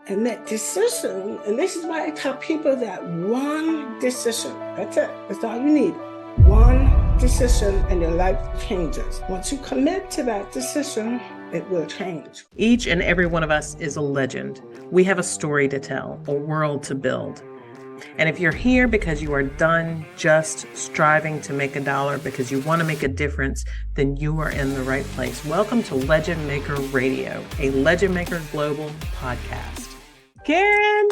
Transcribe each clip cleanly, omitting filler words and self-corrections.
And that decision, and this is why I tell people that one decision, that's it, that's all you need. One decision and your life changes. Once you commit to that decision, it will change. Each and every one of us is a legend. We have a story to tell, a world to build. And if you're here because you are done just striving to make a dollar because you want to make a difference, then you are in the right place. Welcome to Legend Maker Radio, a Legend Maker Global podcast. Karen,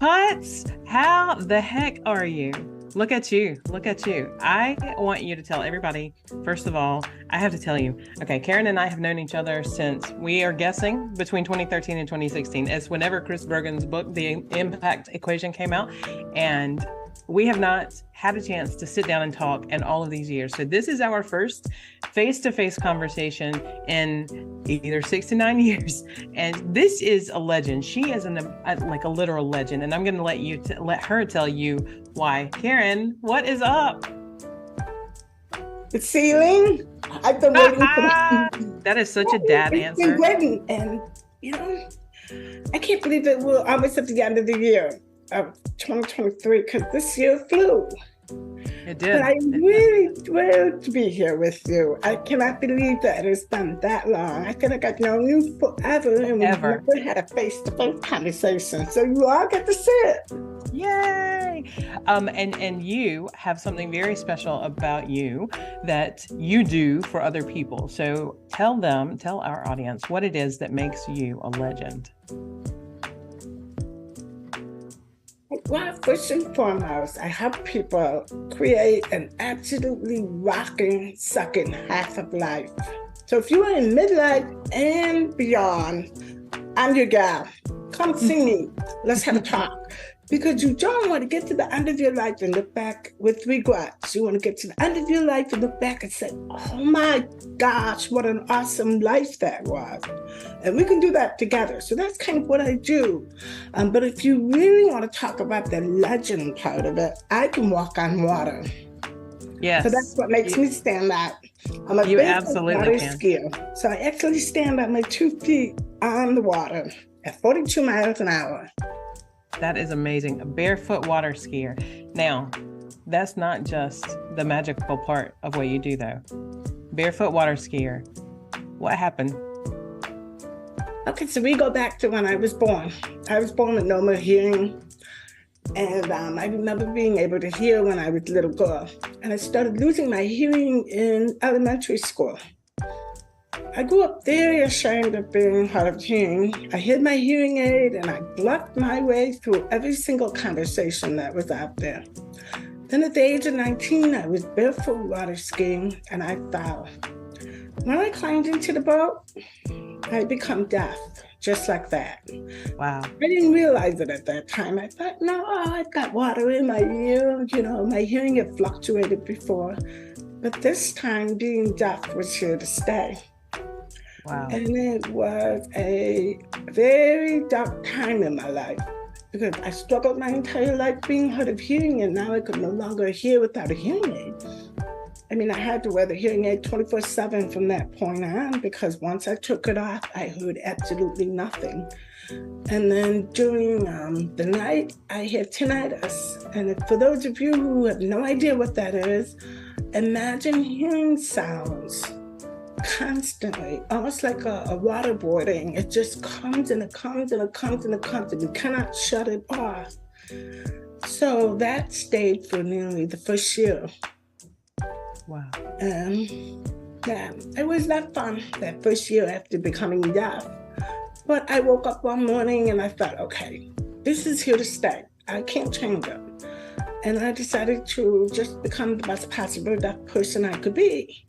Putz, how the heck are you? Look at you. Look at you. I want you to tell everybody, first of all, I have to tell you, okay, Karen and I have known each other since we are guessing between 2013 and 2016. It's whenever Chris Bergen's book, The Impact Equation, came out. And we have not had a chance to sit down and talk in all of these years. So this is our first face-to-face conversation in either 6 to 9 years. And this is a legend. She is like a literal legend. And I'm going to let her tell you why. Karen, what is up? The ceiling. I've been waiting for that. That is such a dad answer. Been waiting, and I can't believe it. We're almost at the end of the year of 2023 because this year flew. It did. But I'm really thrilled to be here with you. I cannot believe that it's been that long. I feel like I've known you forever and we've never had a face-to-face conversation. So you all get to see it. Yay! And you have something very special about you that you do for other people. So tell our audience what it is that makes you a legend. Well, first and foremost, I help people create an absolutely rocking second half of life. So if you are in midlife and beyond, I'm your gal. Come see me. Let's have a talk. Because you don't want to get to the end of your life and look back with regrets. You want to get to the end of your life and look back and say, oh my gosh, what an awesome life that was. And we can do that together. So that's kind of what I do. But if you really want to talk about the legend part of it, I can walk on water. Yes. So that's what makes me stand out. I'm a big water skier. So I actually stand on my 2 feet on the water at 42 miles an hour. That is amazing. A barefoot water skier. Now, that's not just the magical part of what you do, though. Barefoot water skier. What happened? Okay, so we go back to when I was born. I was born with normal hearing. And I remember being able to hear when I was a little girl. And I started losing my hearing in elementary school. I grew up very ashamed of being hard of hearing. I hid my hearing aid and I bluffed my way through every single conversation that was out there. Then at the age of 19, I was barefoot water skiing and I fell. When I climbed into the boat, I become deaf, just like that. Wow. I didn't realize it at that time. I thought, no, I've got water in my ear. My hearing had fluctuated before. But this time, being deaf was here to stay. Wow. And it was a very dark time in my life because I struggled my entire life being hard of hearing, and now I could no longer hear without a hearing aid. I mean, I had to wear the hearing aid 24/7 from that point on because once I took it off, I heard absolutely nothing. And then during the night, I had tinnitus. And for those of you who have no idea what that is, imagine hearing sounds constantly, almost like a waterboarding. It just comes and it comes and it comes and it comes and you cannot shut it off. So that stayed for nearly the first year. Wow. Yeah, it was not fun that first year after becoming deaf. But I woke up one morning and I thought, okay, this is here to stay. I can't change it. And I decided to just become the best possible deaf person I could be.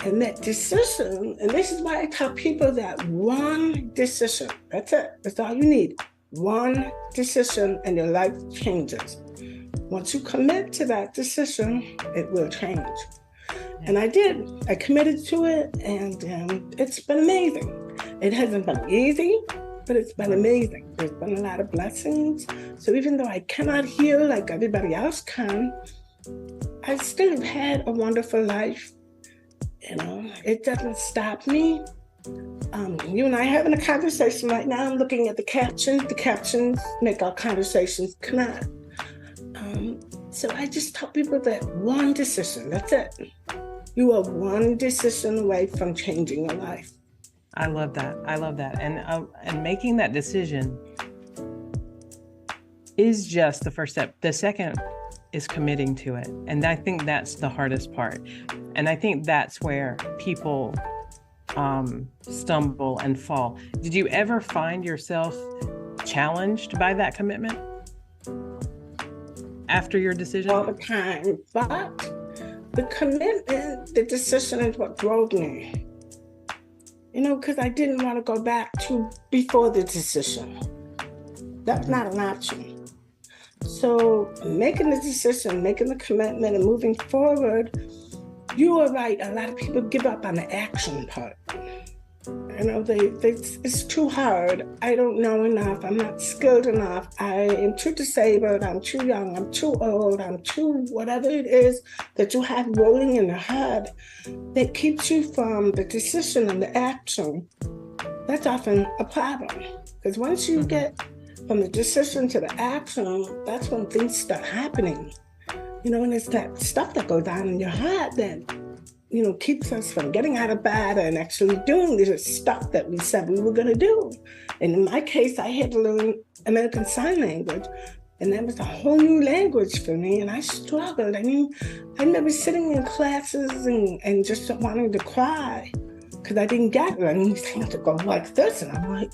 And that decision, and this is why I tell people that one decision, that's it, that's all you need. One decision and your life changes. Once you commit to that decision, it will change. And I did. I committed to it, and it's been amazing. It hasn't been easy, but it's been amazing. There's been a lot of blessings. So even though I cannot hear like everybody else can, I still have had a wonderful life. It doesn't stop me. You and I are having a conversation right now. I'm looking at the captions. The captions make our conversations connect. So I just tell people that one decision, that's it. You are one decision away from changing your life. I love that. I love that. And making that decision is just the first step. The second is committing to it. And I think that's the hardest part. And I think that's where people stumble and fall. Did you ever find yourself challenged by that commitment after your decision? All the time. But the commitment, the decision is what drove me. Because I didn't want to go back to before the decision. That's not an option. So making the decision, making the commitment, and moving forward, you are right. A lot of people give up on the action part. It's too hard. I don't know enough. I'm not skilled enough. I am too disabled. I'm too young. I'm too old. I'm too whatever it is that you have rolling in your head that keeps you from the decision and the action. That's often a problem. Because once you get from the decision to the action, that's when things start happening. And it's that stuff that goes on in your head that keeps us from getting out of bed and actually doing the stuff that we said we were going to do. And in my case, I had to learn American Sign Language, and that was a whole new language for me, and I struggled. I remember sitting in classes and just wanting to cry because I didn't get it. You have to go like this, and I'm like,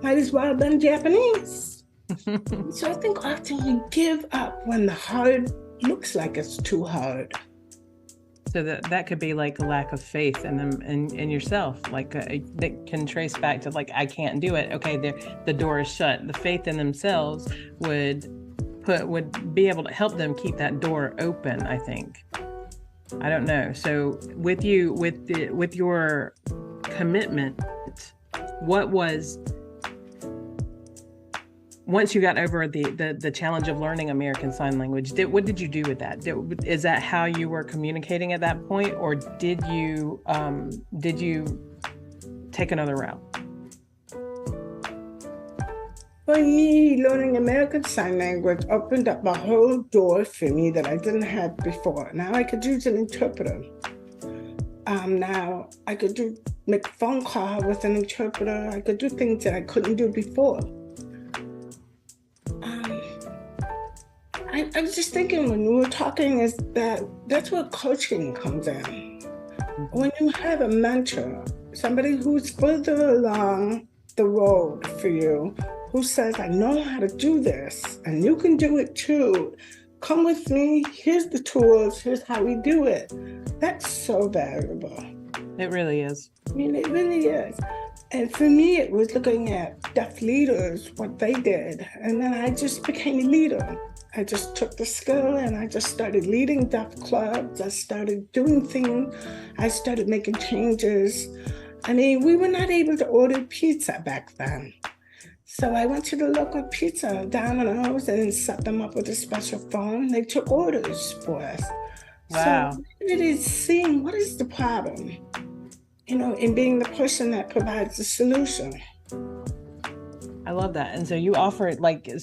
might as well have been Japanese. So I think often we give up when the hard looks like it's too hard. So that could be like a lack of faith in yourself, like that can trace back to like, I can't do it. Okay, the door is shut. The faith in themselves would be able to help them keep that door open, I think. I don't know. So with your commitment, what was, once you got over the challenge of learning American Sign Language, what did you do with that? Is that how you were communicating at that point, or did you take another route? For me, learning American Sign Language opened up a whole door for me that I didn't have before. Now I could use an interpreter. Now I could make a phone call with an interpreter. I could do things that I couldn't do before. I was just thinking when we were talking is that's where coaching comes in. When you have a mentor, somebody who's further along the road for you, who says, I know how to do this, and you can do it too. Come with me, here's the tools, here's how we do it. That's so valuable. It really is. It really is. And for me, it was looking at deaf leaders, what they did. And then I just became a leader. I just took the skill and I just started leading deaf clubs. I started doing things. I started making changes. We were not able to order pizza back then. So I went to the local pizza Domino's and set them up with a special phone. They took orders for us. Wow. So it is seeing what is the problem, and being the person that provides the solution. I love that. And so you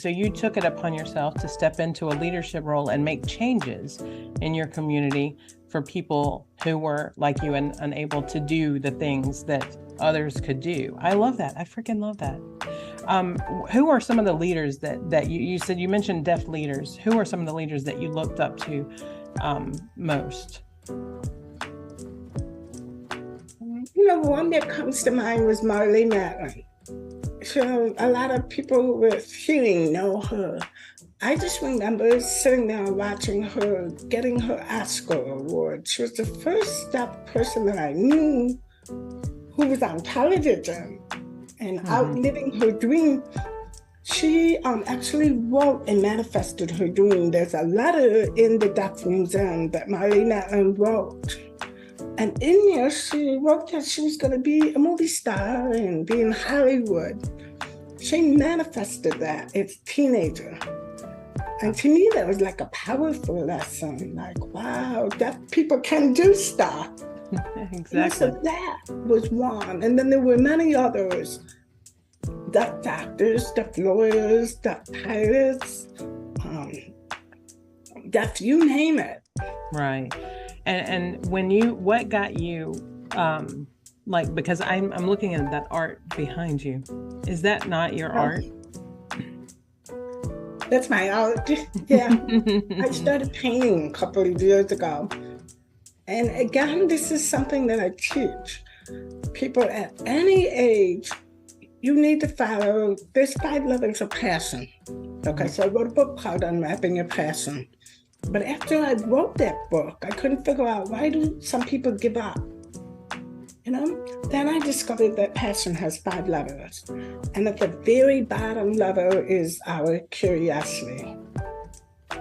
you took it upon yourself to step into a leadership role and make changes in your community for people who were like you and unable to do the things that others could do. I love that. I freaking love that. Who are some of the leaders that you said, you mentioned deaf leaders. Who are some of the leaders that you looked up to most? One that comes to mind was Marley Matlin. So a lot of people with hearing know her. I just remember sitting there watching her getting her Oscar award. She was the first deaf person that I knew who was on television and outliving her dream. She actually wrote and manifested her dream. There's a letter in the Deaf Museum that Marley Matlin wrote. And in there, she wrote that she was going to be a movie star and be in Hollywood. She manifested that as a teenager. And to me, that was like a powerful lesson. Like, wow, deaf people can do stuff. Exactly. So that was one. And then there were many others. Deaf doctors, deaf lawyers, deaf pilots, deaf, you name it. Right. And what got you, like, because I'm looking at that art behind you. Is that not your art? That's my art. Yeah. I started painting a couple of years ago. And again, this is something that I teach people at any age. You need to follow, there's 5 levels of passion. Okay, so I wrote a book called Unwrapping Your Passion. But after I wrote that book, I couldn't figure out, why do some people give up? Then I discovered that passion has 5 levels. And at the very bottom level is our curiosity.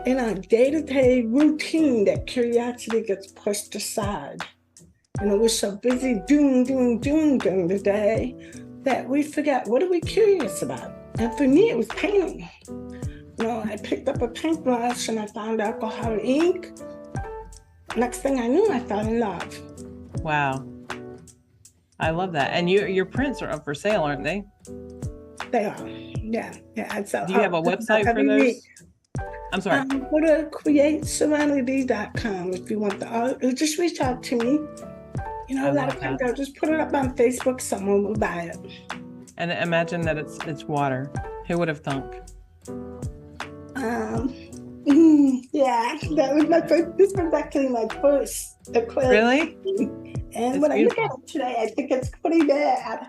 In our day-to-day routine, that curiosity gets pushed aside. We're so busy doing during the day that we forget, what are we curious about? And for me, it was painting. I picked up a paintbrush and I found alcohol ink. Next thing I knew, I fell in love. Wow. I love that. And your prints are up for sale, aren't they? They are. Yeah. Do you have a website for those? Week. I'm sorry. Go to createserenity.com if you want the art. Or just reach out to me. A lot of times I'll just put it up on Facebook. Someone will buy it. And imagine that it's water. Who would have thunk? Yeah, that was my first. This was actually my first acrylic. Really? And when I look at it today, I think it's pretty bad.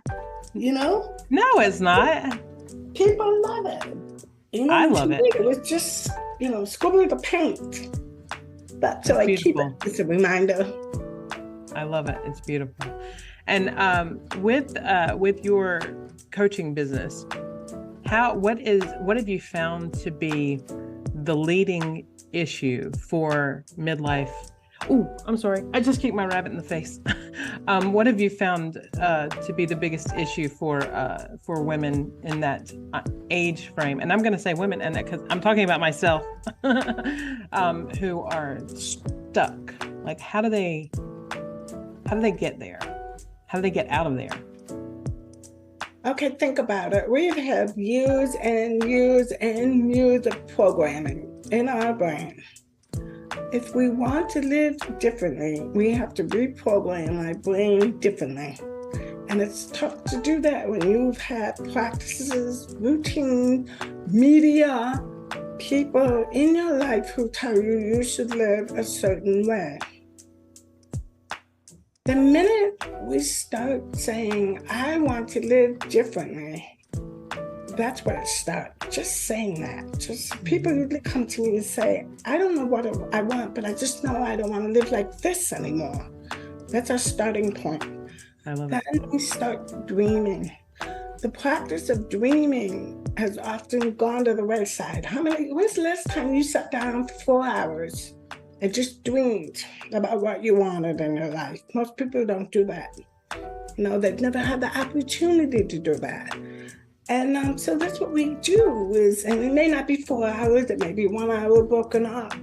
No, it's not. People love it. I love it. It was just, scribbling the paint. But so I keep it as a reminder. I love it. It's beautiful. And with your coaching business, what have you found to be the leading issue for midlife? Oh, I'm sorry. I just kicked my rabbit in the face. What have you found to be the biggest issue for women in that age frame? And I'm going to say women, and because I'm talking about myself, who are stuck. Like, how do they get there? How do they get out of there? Okay, think about it. We have years and years and years of programming in our brain. If we want to live differently, we have to reprogram our brain differently. And it's tough to do that when you've had practices, routine, media, people in your life who tell you should live a certain way. The minute we start saying, I want to live differently, that's where it starts. Just saying that. Just people usually come to me and say, I don't know what I want, but I just know I don't want to live like this anymore. That's our starting point. I love it. Then we start dreaming. The practice of dreaming has often gone to the wayside. When's the last time you sat down for 4 hours and just dreamed about what you wanted in your life? Most people don't do that. They've never had the opportunity to do that. And so that's what we do and it may not be 4 hours, it may be 1 hour broken up.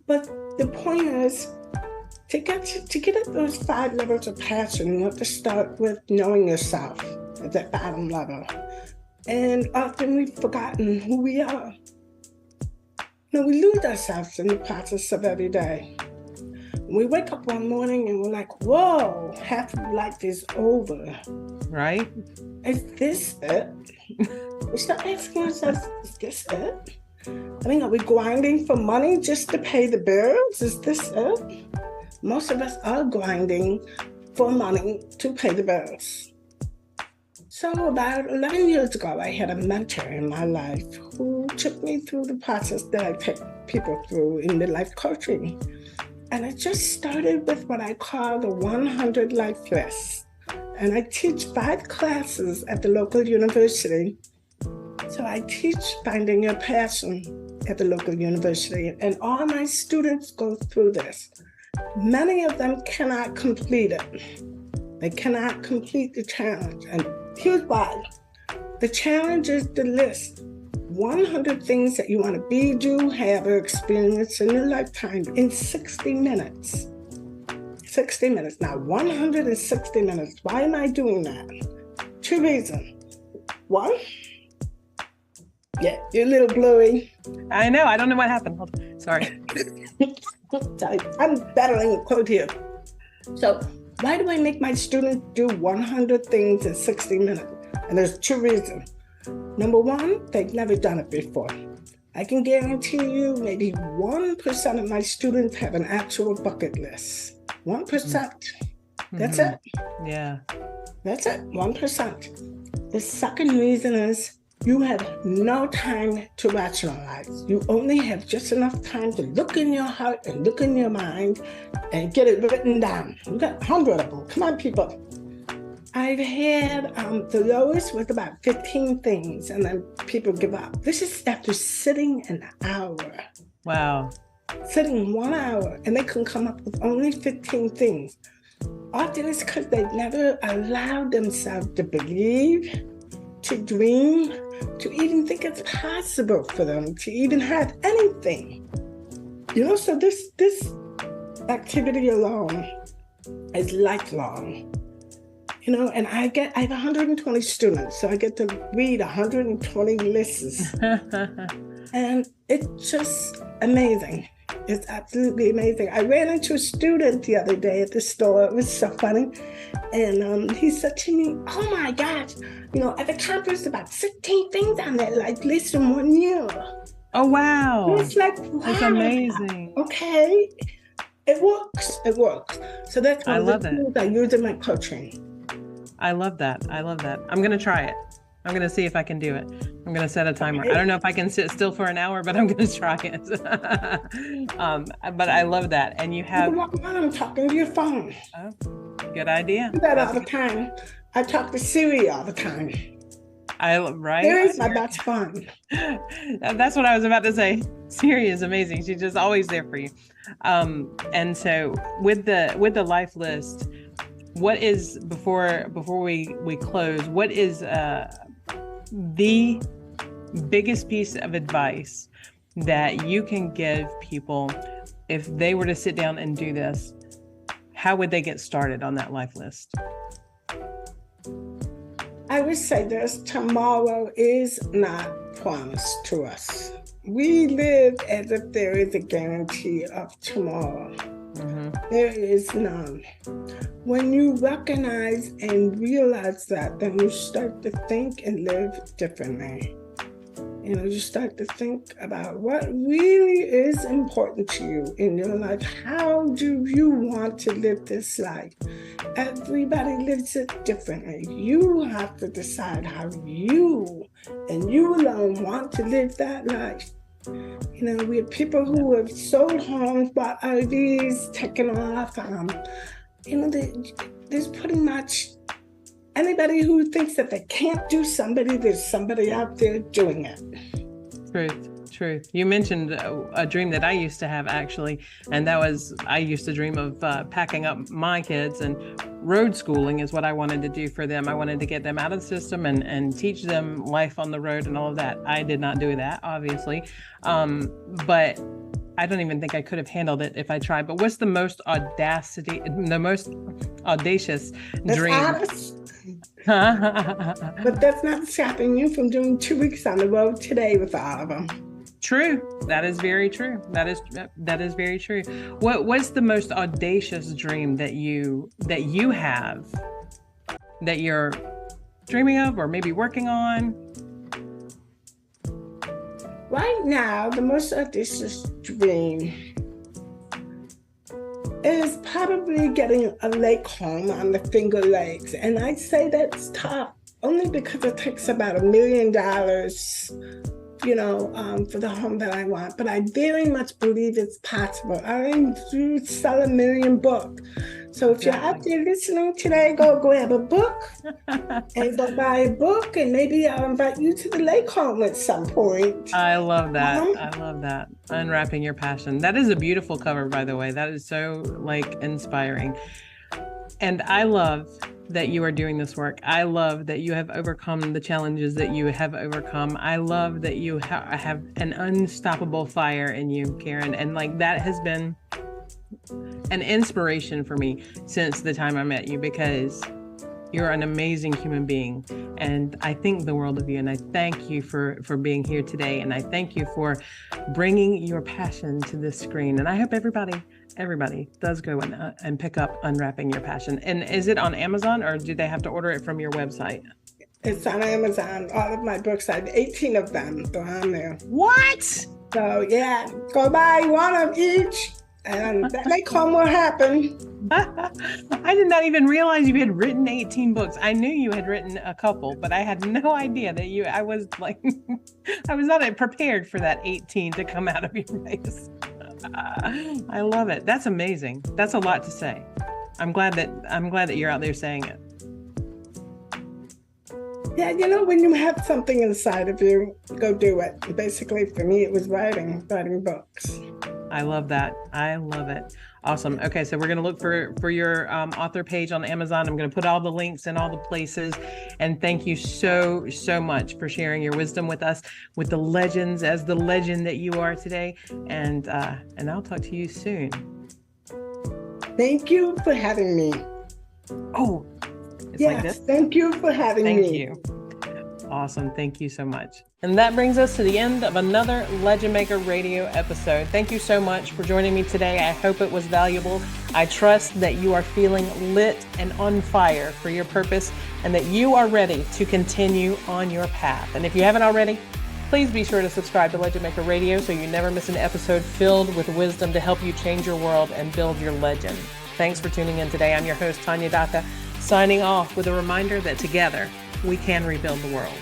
But the point is, to get at those 5 levels of passion, you have to start with knowing yourself at that bottom level. And often we've forgotten who we are. We lose ourselves in the process of every day. We wake up one morning and we're like, whoa, half of life is over. Right? Is this it? We start asking ourselves, is this it? Are we grinding for money just to pay the bills? Is this it? Most of us are grinding for money to pay the bills. So about 11 years ago, I had a mentor in my life who took me through the process that I take people through in midlife coaching. And it just started with what I call the 100 life list. And I teach 5 classes at the local university. So I teach Finding Your Passion at the local university. And all my students go through this. Many of them cannot complete it. They cannot complete the challenge. And here's why. The challenge is the list. 100 things that you want to be, do, have, or experience in your lifetime in 60 minutes. 60 minutes. Now, 160 minutes. Why am I doing that? 2 reasons. One, yeah, you're a little blurry. I know. I don't know what happened. Hold on. Sorry. Sorry, I'm battling a cold here. So why do I make my students do 100 things in 60 minutes? And there's 2 reasons. Number one, they've never done it before. I can guarantee you maybe 1% of my students have an actual bucket list. 1%. Mm-hmm. That's it. Yeah. That's it, 1%. The second reason is you have no time to rationalize. You only have just enough time to look in your heart and look in your mind and get it written down. You got 100 of them. Come on, people. I've had the lowest was about 15 things, and then people give up. This is after sitting an hour. Wow. Sitting 1 hour, and they can come up with only 15 things. Often it's because they've never allowed themselves to believe, to dream, to even think it's possible for them to even have anything. So this activity alone is lifelong. And I have 120 students, so I get to read 120 lists. And it's just amazing. It's absolutely amazing. I ran into a student the other day at the store. It was so funny. And he said to me, oh my gosh, I've accomplished about 16 things on that list in 1 year. Oh, wow. And it's like, wow. That's amazing. Okay. It works. So that's one of the tools I use in my coaching. I love that. I'm going to try it. I'm going to see if I can do it. I'm going to set a timer. I don't know if I can sit still for an hour, but I'm going to try it. But I love that. And you have... I'm talking to your phone. Oh, good idea. I do that all the time. I talk to Siri all the time. Right? Siri's my best friend. That's what I was about to say. Siri is amazing. She's just always there for you. And so with the life list, what is, before we close, what is the biggest piece of advice that you can give people if they were to sit down and do this? How would they get started on that life list? I would say this: tomorrow is not promised to us. We live as if there is a guarantee of tomorrow. Mm-hmm. There is none. When you recognize and realize that, then you start to think and live differently. You start to think about what really is important to you in your life. How do you want to live this life? Everybody lives it differently. You have to decide how you and you alone want to live that life. We have people who have sold homes, bought RVs, taken off. There's pretty much anybody who thinks that they can't do somebody, there's somebody out there doing it. Truth. You mentioned a dream that I used to have, actually, and that was, I used to dream of packing up my kids, and road schooling is what I wanted to do for them. I wanted to get them out of the system and teach them life on the road and all of that. I did not do that, obviously, but I don't even think I could have handled it if I tried. But what's the most audacious dream? Honest. But that's not stopping you from doing 2 weeks on the road today with all of them. True. That is very true. That is very true. What's the most audacious dream that you have, that you're dreaming of or maybe working on? Right now, the most audacious dream is probably getting a lake home on the Finger Lakes. And I say that's tough only because it takes about $1 million, for the home that I want. But I very much believe it's possible. I do sell 1 million books. So if you're out there listening today, go grab a book and go buy a book, and maybe I'll invite you to the lake home at some point. I love that. I love that. Unwrapping Your Passion. That is a beautiful cover, by the way. That is so inspiring. And I love that you are doing this work. I love that you have overcome the challenges that you have overcome. I love that you have an unstoppable fire in you, Karen. And like that has been an inspiration for me since the time I met you, because you're an amazing human being, and I think the world of you. And I thank you for being here today. And I thank you for bringing your passion to this screen. And I hope everybody does go and pick up Unwrapping Your Passion. And is it on Amazon, or do they have to order it from your website? It's on Amazon. All of my books, I have 18 of them. They're on there. What? So yeah, go buy one of each, and that may come what happened. I did not even realize you had written 18 books. I knew you had written a couple, but I had no idea that I was like, I was not prepared for that 18 to come out of your face. I love it. That's amazing. That's a lot to say. I'm glad that you're out there saying it. Yeah, when you have something inside of you, go do it. Basically, for me, it was writing books. I love that. I love it. Awesome. Okay, so we're going to look for your author page on Amazon. I'm going to put all the links in all the places. And thank you so much for sharing your wisdom with us, with the legends, as the legend that you are today. And I'll talk to you soon. Thank you for having me. Oh, it's yes, like this? Thank you for having me. Thank you. Awesome. Thank you so much. And that brings us to the end of another Legend Maker Radio episode. Thank you so much for joining me today. I hope it was valuable. I trust that you are feeling lit and on fire for your purpose, and that you are ready to continue on your path. And if you haven't already, please be sure to subscribe to Legend Maker Radio so you never miss an episode filled with wisdom to help you change your world and build your legend. Thanks for tuning in today. I'm your host, Tanya Datta, signing off with a reminder that together we can rebuild the world.